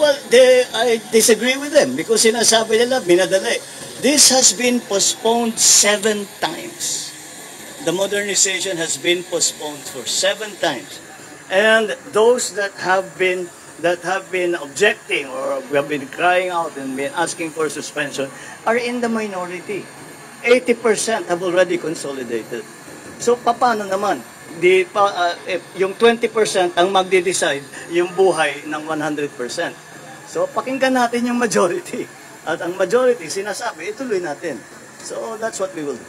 well, I disagree with them because sinasabi nila, binadali. This has been postponed 7 times. The modernization has been postponed for 7 times. And those that have been objecting or have been crying out and been asking for suspension are in the minority. 80% have already consolidated. So paano naman? Yung 20% ang magde-decide yung buhay ng 100%. So pakinggan natin yung majority. At ang majority sinasabi, ituloy natin. So that's what we will do.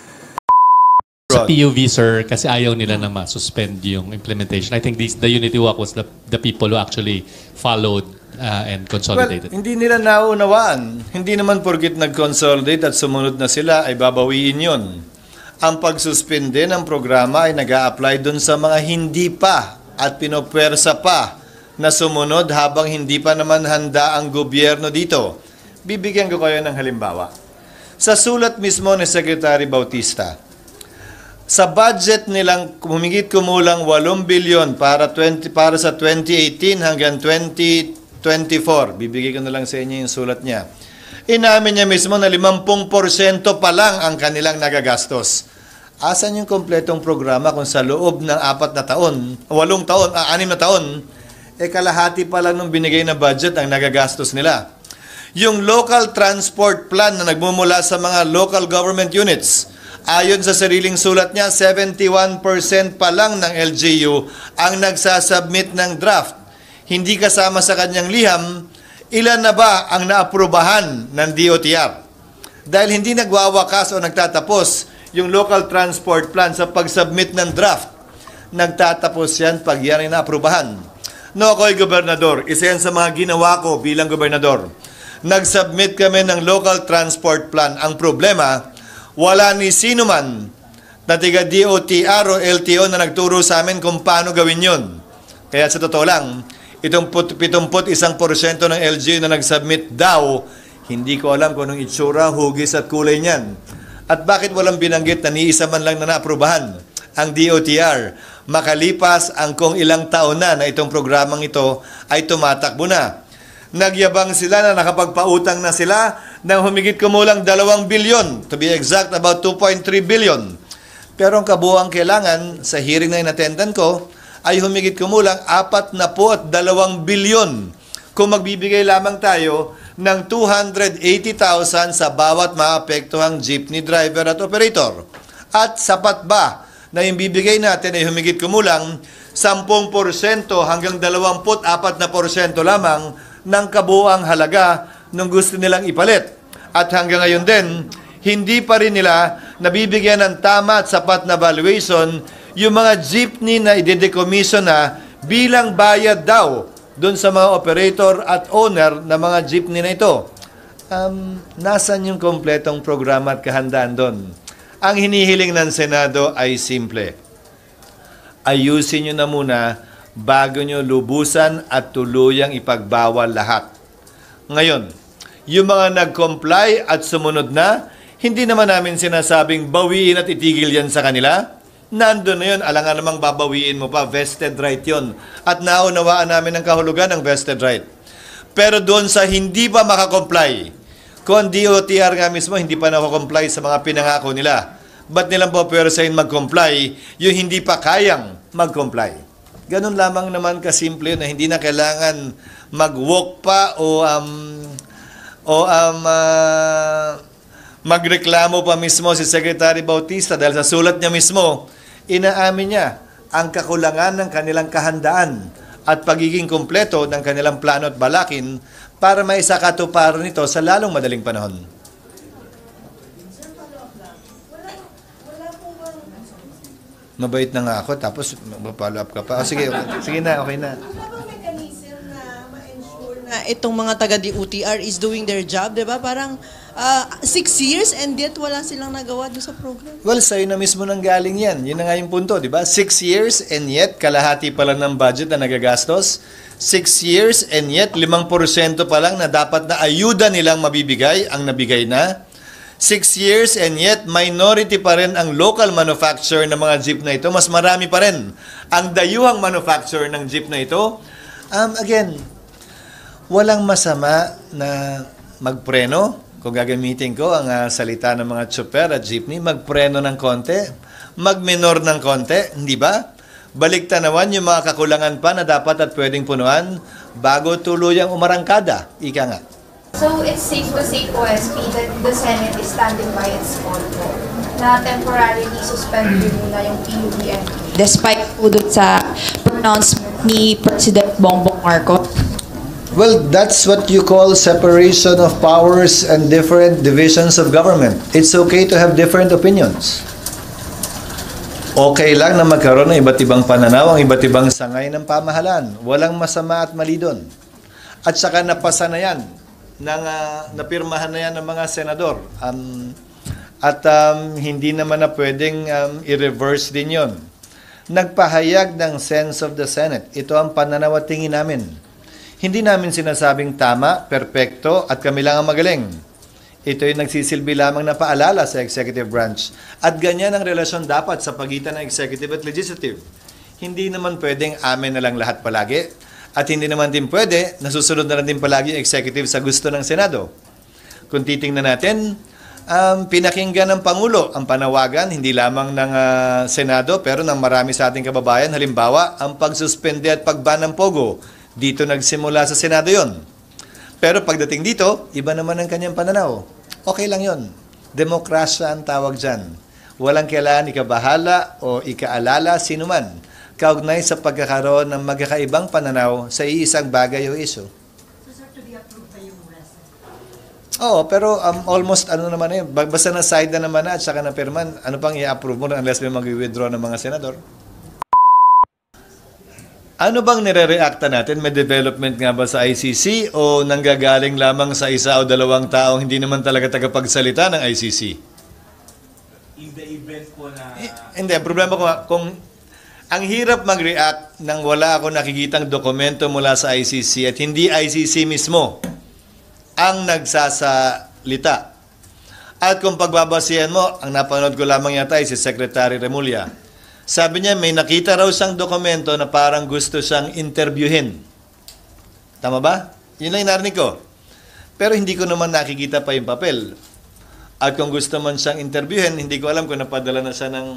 Sa PUV, sir, kasi ayaw nila na ma-suspend yung implementation. I think the Unity Walk was the people who actually followed and consolidated. Well, hindi nila naunawaan. Hindi naman porkit nag-consolidate at sumunod na sila ay babawiin yun. Ang pagsuspende ng programa ay nag-a-apply dun sa mga hindi pa at pinopwersa pa na sumunod habang hindi pa naman handa ang gobyerno dito. Bibigyan ko kayo ng halimbawa. Sa sulat mismo ni Secretary Bautista, sa budget nilang humigit kumulang 8 bilyon para sa 2018 hanggang 2024. Bibigay ko na lang sa inyo yung sulat niya. Inamin niya mismo na 50% pa lang ang kanilang nagagastos. Asan yung kompletong programa kung sa loob ng 6 na taon, kalahati pa lang nung binigay na budget ang nagagastos nila. Yung local transport plan na nagmumula sa mga local government units, ayon sa sariling sulat niya, 71% pa lang ng LGU ang nagsasubmit ng draft. Hindi kasama sa kanyang liham, ilan na ba ang naaprubahan ng DOTR? Dahil hindi nagwawakas o nagtatapos yung local transport plan sa pag-submit ng draft. Nagtatapos yan pag yan ay naaprubahan. No, ako'y gobernador. Isa yan sa mga ginawa ko bilang gobernador. Nag-submit kami ng local transport plan. Ang problema, wala ni sino man na tiga DOTR o LTO na nagturo sa amin kung paano gawin yun. Kaya sa totoo lang, itong 71% ng LGU na nag-submit daw, hindi ko alam kung anong itsura, hugis at kulay niyan. At bakit walang binanggit na ni isa man lang na naaprubahan ang DOTR? Makalipas ang kung ilang taon na itong programang ito ay tumatakbo na. Nagyabang sila na nakapagpautang na sila ng humigit kumulang 2 bilyon. To be exact, about 2.3 billion. Pero ang kabuuang kailangan sa hearing na inattendan ko ay humigit kumulang 42 bilyon. Kung magbibigay lamang tayo ng 280,000 sa bawat maapektuhang jeepney driver at operator. At sapat ba na yung bibigay natin ay humigit kumulang 10% hanggang 24% lamang ng kabuuang halaga nung gusto nilang ipalit. At hanggang ngayon din, hindi pa rin nila nabibigyan ng tama at sapat na valuation yung mga jeepney na i-decommission na bilang bayad daw doon sa mga operator at owner ng mga jeepney na ito. Nasaan yung kompletong programa at kahandaan doon? Ang hinihiling ng Senado ay simple. Ayusin nyo na muna bago nyo lubusan at tuluyang ipagbawal lahat. Ngayon, yung mga nag-comply at sumunod na, hindi naman namin sinasabing bawiin at itigil yan sa kanila. Nandun na yun, alangan namang babawiin mo pa, vested right yun. At naunawaan namin ang kahulugan ng vested right. Pero doon sa hindi pa makakomply, kung DOTR nga mismo hindi pa nakakomply sa mga pinangako nila, ba't nilang po pwersahin mag-comply yung hindi pa kayang mag-comply? Ganun lamang naman kasimple na hindi na kailangan mag-walk pa o magreklamo pa mismo si Secretary Bautista dahil sa sulat niya mismo, inaamin niya ang kakulangan ng kanilang kahandaan at pagiging kumpleto ng kanilang plano at balakin para maisakatuparan nito sa lalong madaling panahon. Mabait na nga ako, tapos mag-follow up ka pa. Sige, sige na, okay na. Wala bang mechanism na ma-ensure na itong mga taga-DOTR is doing their job, di ba? Parang 6 years and yet wala silang nagawa doon sa program. Well, sa'yo na mismo nang galing yan. Yun na nga yung punto, di ba? 6 years and yet kalahati pa lang ng budget na nagagastos. 6 years and yet 5% pa lang na dapat na ayuda nilang mabibigay ang nabigay na. 6 years and yet minority pa rin ang local manufacturer ng mga jeep na ito. Mas marami pa rin ang dayuhang manufacturer ng jeep na ito. Again, Walang masama na magpreno. Kung gagamitin ko ang salita ng mga tsuper at jeepney, magpreno ng konti, magminor ng konti, hindi ba? Balik tanawan yung mga kakulangan pa na dapat at pwedeng punuan bago tuluyang umarangkada. Ika nga. So it's safe to say po, SP, that the Senate is standing by its motto na temporarily suspend muna yung PUBM. Despite po dun sa pronouncement ni President Bongbong Marcos. Well, that's what you call separation of powers and different divisions of government. It's okay to have different opinions. Okay lang na magkaroon ng iba't ibang pananaw, ang iba't ibang sangay ng pamahalaan. Walang masama at mali doon. At saka napasa na yan, napirmahan na yan ng mga senador. Hindi naman na pwedeng i-reverse din yon. Nagpahayag ng sense of the Senate. Ito ang pananaw at tingin namin. Hindi namin sinasabing tama, perpekto, at kami lang ang magaling. Ito yung nagsisilbi lamang na paalala sa executive branch. At ganyan ang relasyon dapat sa pagitan ng executive at legislative. Hindi naman pwedeng amin na lang lahat palagi. At hindi naman din pwede, nasusunod na lang din palagi yung executive sa gusto ng Senado. Kung titingnan natin, pinakinggan ng Pangulo ang panawagan, hindi lamang ng Senado, pero ng marami sa ating kababayan. Halimbawa, ang pagsuspende at pagban ng Pogo. Dito nagsimula sa Senado yon. Pero pagdating dito, iba naman ang kanyang pananaw. Okay lang yon. Demokrasya ang tawag dyan. Walang kailangan ikabahala o ikaalala sinuman kaugnay sa pagkakaroon ng magkakaibang pananaw sa iisang bagay o iso. Oo, pero almost naman yun. Basta na side na naman at saka na pirman, ano pang i-approve mo unless may mag-withdraw ng mga senador? Ano bang nire-reacta natin? May development nga ba sa ICC o nanggagaling lamang sa isa o dalawang taong hindi naman talaga tagapagsalita ng ICC? In the event po na... Hindi, ang problema ko kung ang hirap mag-react nang wala ako nakikitang dokumento mula sa ICC at hindi ICC mismo ang nagsasalita. At kung pagbabasihan mo, ang napanood ko lamang yata ay si Secretary Remulla. Sabi niya, may nakita raw siyang dokumento na parang gusto siyang interviewin. Tama ba? Yun lang yung narinig ko. Pero hindi ko naman nakikita pa yung papel. At kung gusto man siyang interviewin, hindi ko alam kung napadala na siya ng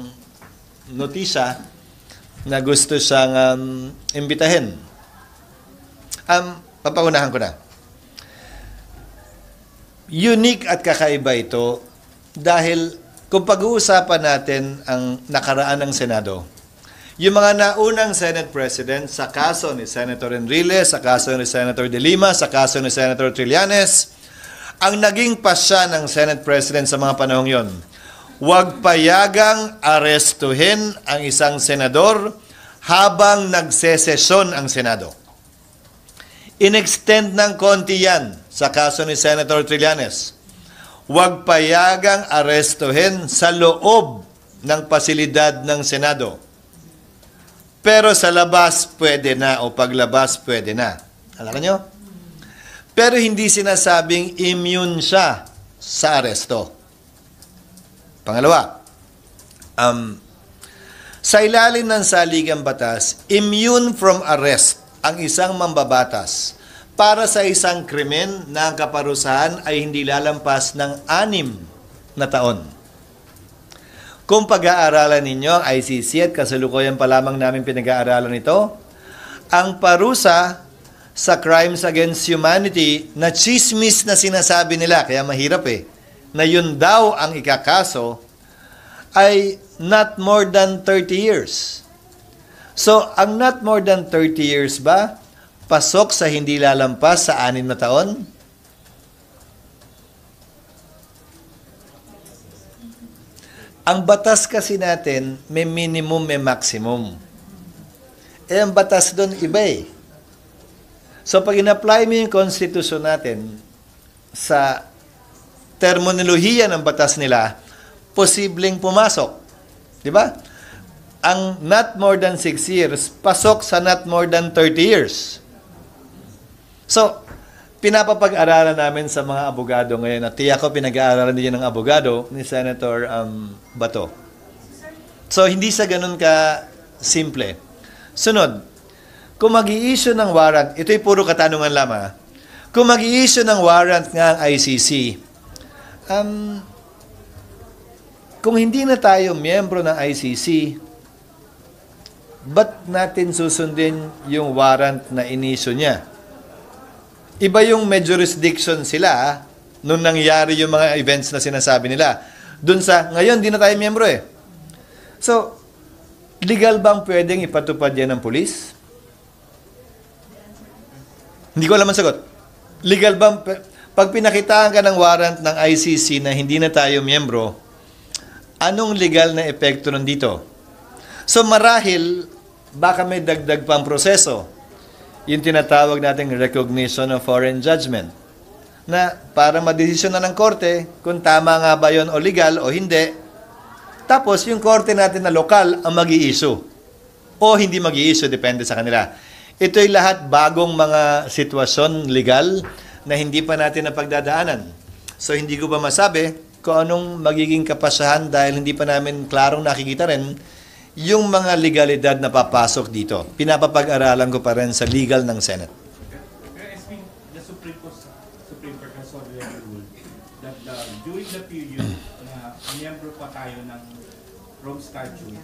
notisya na gusto siyang imbitahin. Papangunahan ko na. Unique at kakaiba ito dahil kung pag-uusapan natin ang nakaraan ng Senado, yung mga naunang Senate President sa kaso ni Senator Enrile, sa kaso ni Senator De Lima, sa kaso ni Senator Trillanes, ang naging pasya ng Senate President sa mga panahong yon, huwag payagang arestuhin ang isang senador habang nagsesesyon ang Senado. In-extend ng konti yan sa kaso ni Senator Trillanes. Huwag payagang arestuhin sa loob ng pasilidad ng Senado. Pero sa labas, pwede na o paglabas, pwede na. Alam nyo? Pero hindi sinasabing immune siya sa aresto. Pangalawa, sa ilalim ng saligang batas, immune from arrest ang isang mambabatas para sa isang krimen na ang kaparusahan ay hindi lalampas ng 6 na taon. Kung pag-aaralan ninyo ang ICC at kasalukuyan pa lamang namin pinag-aaralan ito, ang parusa sa crimes against humanity na chismis na sinasabi nila, kaya mahirap na yun daw ang ikakaso, ay not more than 30 years. So, ang not more than 30 years ba, pasok sa hindi lalampas sa 6 na taon? Ang batas kasi natin, may minimum, may maximum. Ang batas doon iba So, pag in-apply mo yung konstitusyon natin sa terminolohiya ng batas nila, posibleng pumasok. Di ba? Ang not more than 6 years, pasok sa not more than 30 years. So, pinapapag-aralan namin sa mga abogado ngayon, at tiyak ko pinag-aaralan din ng abogado ni Senator Bato. So, hindi sa ganun ka simple. Sunod, kung mag-i-issue ng warrant, ito'y puro katanungan lamang. Kung mag-i-issue ng warrant nga ang ICC, kung hindi na tayo miyembro ng ICC, ba't natin susundin yung warrant na in-issue niya? Iba yung may jurisdiction sila nung nangyari yung mga events na sinasabi nila. Dun sa, ngayon, di na tayo miyembro eh. So, legal bang pwedeng ipatupad yan ng pulis? Hindi ko alam ang sagot. Legal bang, pag pinakitaan ka ng warrant ng ICC na hindi na tayo miyembro, anong legal na epekto nandito? So marahil, baka may dagdag pang proseso. Yung tinatawag nating recognition of foreign judgment. Na para madesisyon na ng korte kung tama nga ba yon o legal o hindi. Tapos yung korte natin na lokal ang mag-i-issue. O hindi mag-i-issue, depende sa kanila. Ito'y lahat bagong mga sitwasyon legal na hindi pa natin napagdadaanan. So hindi ko pa masabi kung anong magiging kapasyahan dahil hindi pa namin klarong nakikita rin yung mga legalidad na papasok dito. Pinapapag-aralan ko pa rin sa legal ng Senate. Pero SP, the Supreme Court has already ruled that during the period na miyembro pa tayo ng Rome Statute,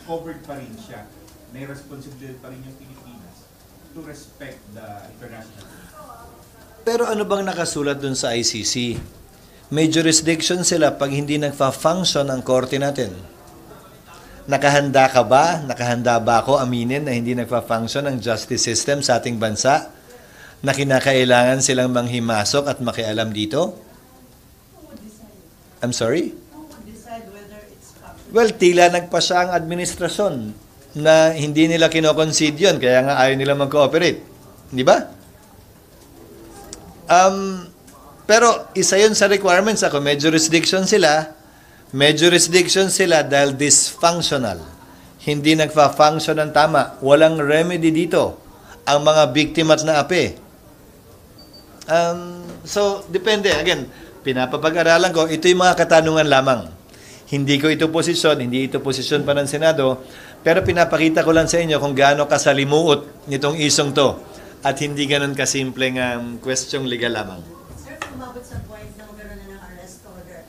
covered pa rin siya. May responsibility pa rin yung Pilipinas to respect the international law. Pero ano bang nakasulat dun sa ICC? May jurisdiction sila pag hindi nagfa-function ang korte natin. Nakahanda ka ba? Nakahanda ba ako aminin na hindi nagfa-function ang justice system sa ating bansa? Na kinakailangan silang manghimasok at makialam dito? I'm sorry? Well, tila nagpasa ang administrasyon na hindi nila kinoconcede yun, kaya nga ayaw nila mag-cooperate. Di ba? Pero isa yun sa requirements ako, may jurisdiction sila dahil dysfunctional. Hindi nagfa-function ng tama. Walang remedy dito. Ang mga biktima at naapi. So, depende. Again, pinapapag-aralan ko, ito yung mga katanungan lamang. Hindi ko ito posisyon, hindi ito posisyon pa ng Senado, pero pinapakita ko lang sa inyo kung gaano kasalimuot nitong isong to at hindi ganun kasimpleng question legal lamang. Sir, umabot sa point na magkaroon na ng arrest order.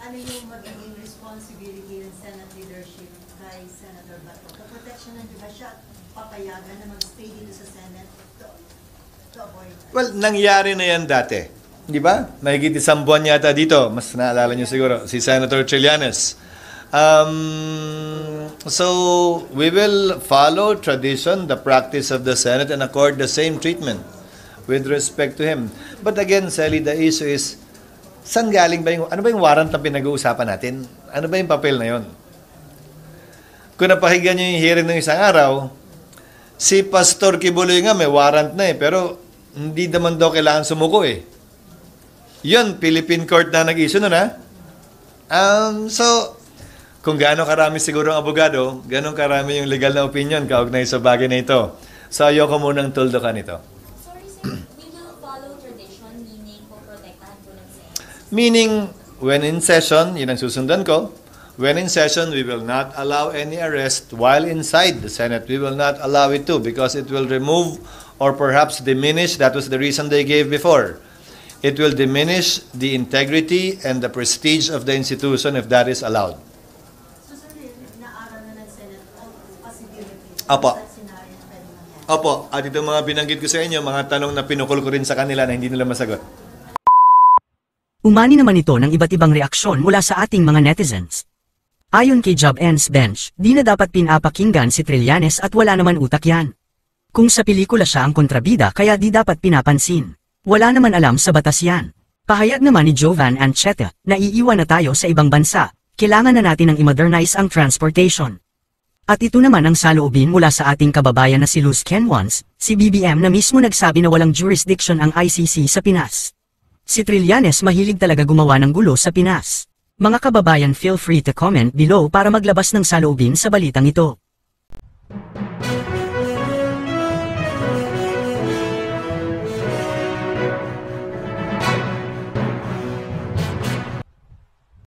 Ano yung magiging responsibility ng Senate leadership kay Senator Bato? Protection ng, di ba siya papayagan na mag-stay dito sa Senate to avoid? Well, nangyari na yan dati. Di ba? Mahigit isang buwan yata dito. Mas naalala niyo siguro, si Senator Trillanes. So, we will follow tradition, the practice of the Senate, and accord the same treatment with respect to him. But again, Sally, the issue is, saan galing ba yung, ano ba yung warrant na pinag-uusapan natin? Ano ba yung papel na yon? Kung napakinggan niyo yung hearing ng isang araw, si Pastor Kibuloy nga may warrant na pero hindi naman daw kailangan sumuko Yun, Philippine Court na nag-issue nun So, kung gaano karami siguro ang abogado, gaano karami yung legal na opinion kaugnay sa bagay na ito. So, ayoko munang tuldukan ito. Sorry sir, we will follow tradition, meaning poprotektahan po ng Senate. Meaning, when in session, yun ang susundan ko, when in session, we will not allow any arrest while inside the Senate. We will not allow it to because it will remove or perhaps diminish, that was the reason they gave before. It will diminish the integrity and the prestige of the institution if that is allowed. So, sir, naaral na ng Senate all possibilities. Apo. Sa scenario na pwede mangyari. Opo, at itong mga binanggit ko sa inyo, mga tanong na pinukul ko rin sa kanila na hindi nila masagot. Umani naman ito ng iba't ibang reaksyon mula sa ating mga netizens. Ayon kay Job Ends Bench, di na dapat pinapakinggan si Trillanes at wala naman utak yan. Kung sa pelikula siya ang kontrabida kaya di dapat pinapansin. Wala naman alam sa batas yan. Pahayag naman ni Jovan Ancheta, na iiwan na tayo sa ibang bansa, kailangan na natin ang i-modernize ang transportation. At ito naman ang saloobin mula sa ating kababayan na si Luz Kenwans, si BBM na mismo nagsabi na walang jurisdiction ang ICC sa Pinas. Si Trillanes mahilig talaga gumawa ng gulo sa Pinas. Mga kababayan, feel free to comment below para maglabas ng saloobin sa balitang ito.